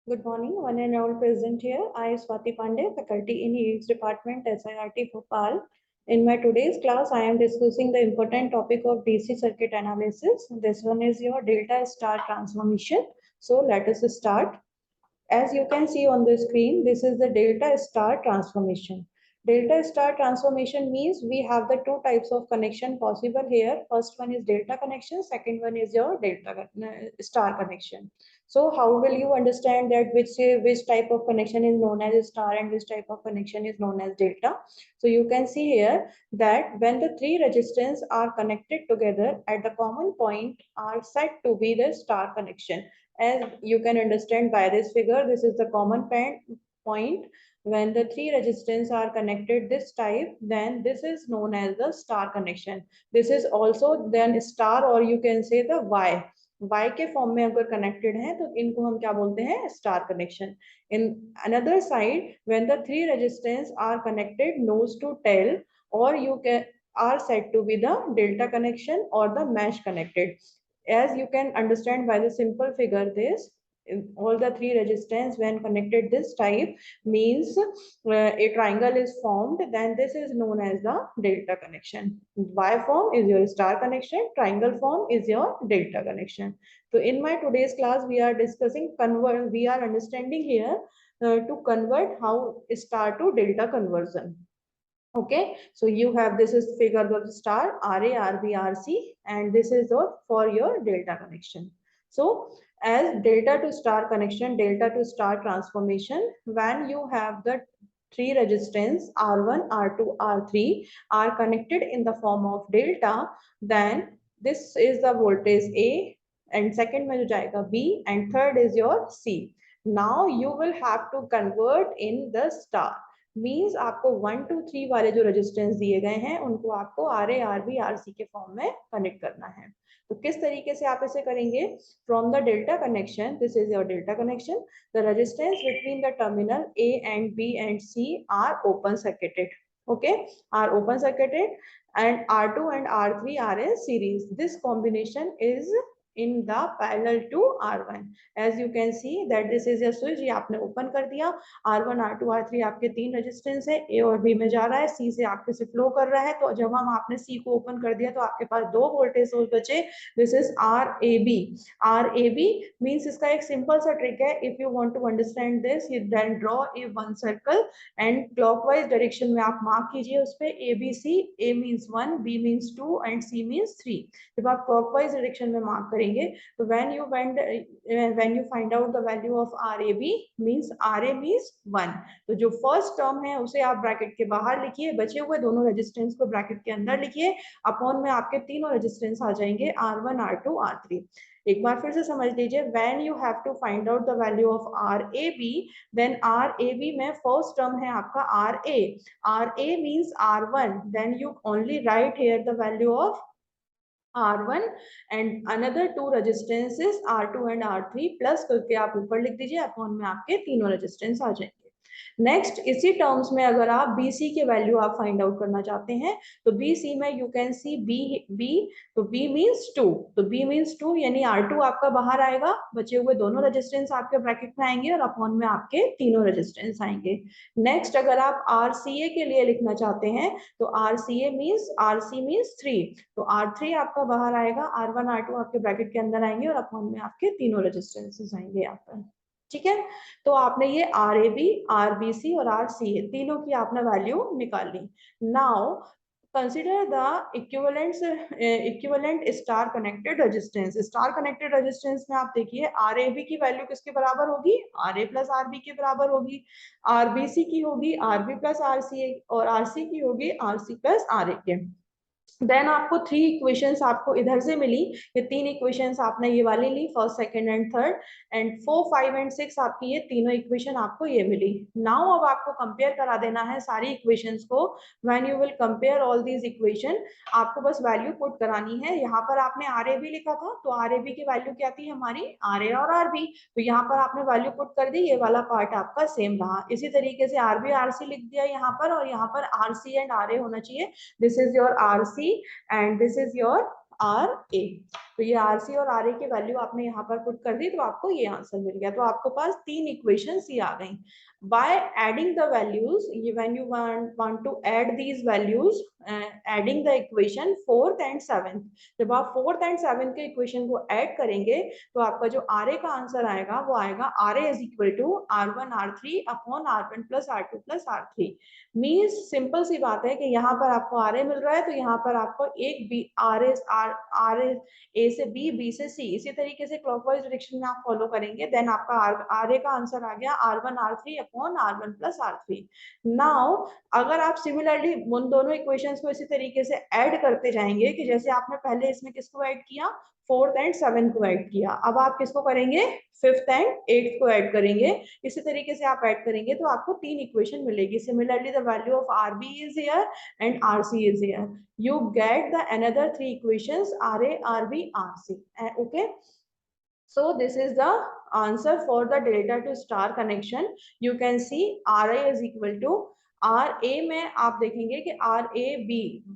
Good morning, one and all present here. I, Swati Pandey, faculty in EX Department, SIRT Bhopal. In my today's class, I am discussing the important topic of DC circuit analysis. This one is your delta star transformation. So let us start. As you can see on the screen, this is the delta star transformation. Delta star transformation means we have the two types of connection possible here. First one is delta connection, second one is your delta star connection. So how will you understand that which type of connection is known as star and which type of connection is known as delta? So you can see here that when the three resistors are connected together at the common point are said to be the star connection. As you can understand by this figure, this is the common point. When the three resistors are connected this type, then this is known as the star connection. This is also then star, or you can say the Y के form में अगर connected है तो इनको हम क्या बोलते हैं, star connection. In another side when the three resistance are connected nose to tail, or you can are said to be the delta connection or the mesh connected. As you can understand by the simple figure, this all the three resistance when connected this type means a triangle is formed, then this is known as the delta connection. Y form is your star connection, triangle form is your delta connection. So in my today's class we are discussing convert, we are understanding here to convert how star to delta conversion. Okay, so you have, this is figure of the star, RA, RB, RC, and this is for your delta connection. So as delta to star connection, delta to star transformation, when you have the three resistance R1, R2, R3 are connected in the form of delta, then this is the voltage A, and second में जो जाएगा B, and third is your C. Now you will have to convert in the star. Means आपको 1 2 3 वाले जो resistance दिए गए हैं उनको आपको RA, RB, RC के फॉर्म में कनेक्ट करना है. तो किस तरीके से आप इसे करेंगे? From the delta connection, this is your delta connection, the resistance between the terminal A and B and C are open circuited. Okay, are open circuited, and R2 and R3 are in series. This combination is in the parallel to R1. As you can see that this is a switch, ये आपने open कर दिया. R1, R2, R3 आपके तीन resistance है, A और B में जा रहा है, C से आपके से फ्लो कर रहा है. तो जब हम आपने C को ओपन कर दिया तो आपके पास दो वोल्टेज सोर्स बचे. This is RAB. RAB means इसका एक सिंपल सा ट्रिक है. If you want to understand this, you then draw a one circle and clockwise direction में आप मार्क कीजिए उस पे ABC. A means 1, B means 2 and C means 3. जब आप क्लॉकवाइज डायरेक्शन में मार्क करेंगे तो when you find out the value of RAB means RA means 1. तो जो फर्स्ट टर्म है उसे आप ब्रैकेट के बाहर लिखिए, बचे हुए दोनों रेजिस्टेंस को ब्रैकेट के अंदर लिखिए. अपॉन में आपके तीनों रेजिस्टेंस आ जाएंगे R1, R2, R3. एक बार फिर से समझ लीजिए, when you have to find out the value of RAB, then RAB में फर्स्ट टर्म है आपका RA. RA means R1, then you only write here the value of R1 and another two resistances R2 and R3 plus करके आप ऊपर लिख दीजिए, upon में आपके तीनों रेजिस्टेंस आ जाएंगे. नेक्स्ट इसी टर्म्स में अगर आप BC के वैल्यू आप फाइंड आउट करना चाहते हैं तो BC में यू कैन सी B. तो B मींस 2, तो B मींस 2 यानी R2 आपका बाहर आएगा, बचे हुए दोनों रेजिस्टेंस आपके ब्रैकेट में आएंगे और अपॉन में आपके तीनों रेजिस्टेंस आएंगे. नेक्स्ट अगर आप RCA के लिए लिखना चाहते हैं तो RCA मींस RC मींस 3, तो R3 आपका बाहर आएगा, R1, R2 आपके ब्रैकेट के अंदर आएंगे और अपॉन में आपके तीनों रेजिस्टेंसेस आएंगे यहाँ पर. ठीक है, तो आपने ये RAB, RBC और RCA तीनों की आपने वैल्यू निकाल ली. Now consider the equivalent star connected resistance. Star connected resistance में आप देखिए RAB की वैल्यू किसके बराबर होगी? RA प्लस RB के बराबर होगी. RBC की होगी RB प्लस RCA और RC की होगी RC प्लस RA के. देन आपको थ्री इक्वेशंस आपको इधर से मिली, ये तीन इक्वेशंस आपने ये वाली ली, first second and third, and 4 5 and 6 आपकी ये तीनों इक्वेशन आपको ये मिली. नाउ अब आपको कंपेयर करा देना है सारी इक्वेशंस को. When you will compare all these equation, आपको बस वैल्यू पुट करानी है. यहाँ पर आपने RAB लिखा था तो RAB की वैल्यू क्या थी हमारी? RA और RB. तो यहाँ पर आपने वैल्यू पुट कर दी, ये वाला पार्ट आपका सेम रहा. इसी तरीके से RB RC लिख दिया यहाँ पर, और यहाँ पर RC एंड RA होना चाहिए. This is your RC and this is your RA. तो ये RC और RA की वैल्यू आपने यहाँ पर पुट कर दी तो आपको ये आंसर मिल गया। तो आपके पास 3 इक्वेशंस ही आ गई। By adding the values, when you want to add these values, adding the equation 4th and 7th, जब आप 4th and 7th के इक्वेशन को ऐड करेंगे तो आपका जो RA का आंसर आएगा वो आएगा RA is equal to R1 R3 upon R1 plus R2 plus R3। Means simple सी बात है कि यहाँ पर आपको RA मिल रहा है तो यहाँ पर आपको एक बी RA A से B, B से C, इसी तरीके से क्लॉकवाइज डायरेक्शन में आप फॉलो करेंगे, देन आपका RA का आंसर आ गया R1 R3 upon R1 plus R3। Now अगर आप सिमिलरली उन दोनों इक्वेशंस को इसी तरीके से ऐड करते जाएंगे कि जैसे आपने पहले इसमें किसको ऐड किया, 4th एंड 7th को ऐड किया, अब आप किसको करेंगे, 5th एंड 8th को ऐड करेंगे। इसी तरीके से आप ऐड करेंगे तो आपको 3 इक्वेशन मिलेगी। Similarly the value of RB is here and RC is here. You get the another 3 equations RA, RB, RC. Okay. So this is the answer for the delta to star connection. You can see RA is equal to RA में आप देखेंगे कि RAB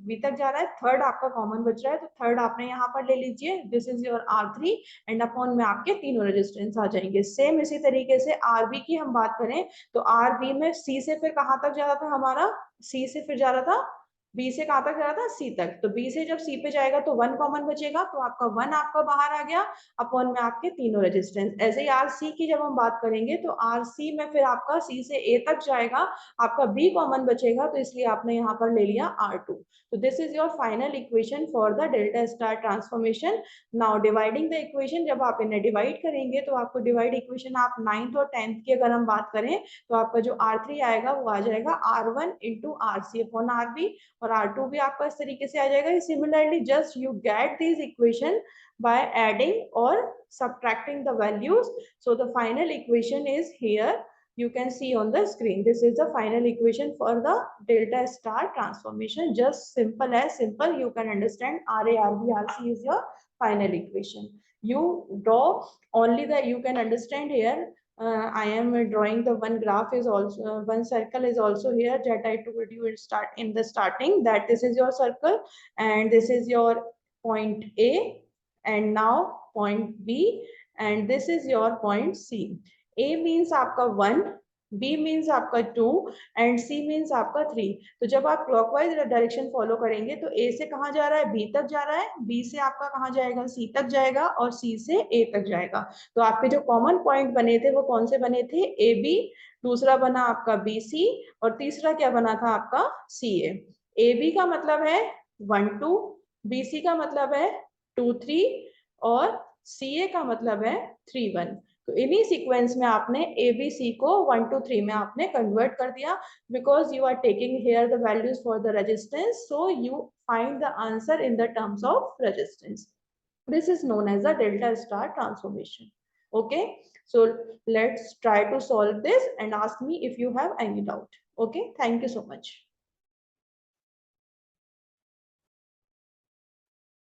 B तक जा रहा है, third आपका common बच रहा है तो थर्ड आपने यहाँ पर ले लीजिए, this is your R3 and upon में आपके तीनों रेजिस्टेंस आ जाएंगे। सेम इसी तरीके से RB की हम बात करें तो RB में C से फिर कहाँ तक जा रहा था हमारा, C से फिर जा रहा था B से कहाँ तक जा रहा था, C तक, तो B से जब C पे जाएगा तो 1 कॉमन बचेगा तो आपका 1 आपका बाहर आ गया अपॉन में आपके तीनों रेजिस्टेंस। ऐसे ही RC की जब हम बात करेंगे तो RC में फिर आपका C से A तक जाएगा, आपका B कॉमन बचेगा तो इसलिए आपने यहाँ पर ले लिया R2। तो this is your final equation for the delta star transformation. Now dividing the equation, जब आप इन्हें डिवाइड करेंगे तो आपको डिवाइड इक्वेशन आप 9th और 10th की अगर हम बात करें तो आपका जो R3 आएगा वो आ जाएगा R1 into RC upon RB और R2 भी आपका इस तरीके से आ जाएगा। Similarly just you get this equation by adding or subtracting the values. So the final equation is here. You can see on the screen. This is the final equation for the delta star transformation. Just simple as simple. You can understand RA, RB, RC is your final equation. You draw only that you can understand here. I am drawing the one graph is also one circle is also here that I told you in the starting that this is your circle and this is your point A and now point B and this is your point C. A means आपका 1, B means आपका 2 and C means आपका 3। तो जब आप clockwise direction follow करेंगे तो A से कहाँ जा रहा है, B तक जा रहा है, B से आपका कहाँ जाएगा, C तक जाएगा और C से A तक जाएगा। तो आपके जो कॉमन पॉइंट बने थे वो कौन से बने थे, AB, दूसरा बना आपका BC और तीसरा क्या बना था आपका CA। AB का मतलब है 1 2, BC का मतलब है 2 3 और CA का मतलब है 3 1। तो इन्हीं सीक्वेंस में आपने ABC को 1 2 3 में आपने कन्वर्ट कर दिया because you are taking here the values for the resistance, so you find the answer in the terms of resistance. This is known as the delta star transformation. Okay, so let's try to solve this and ask me if you have any doubt. Okay, thank you so much.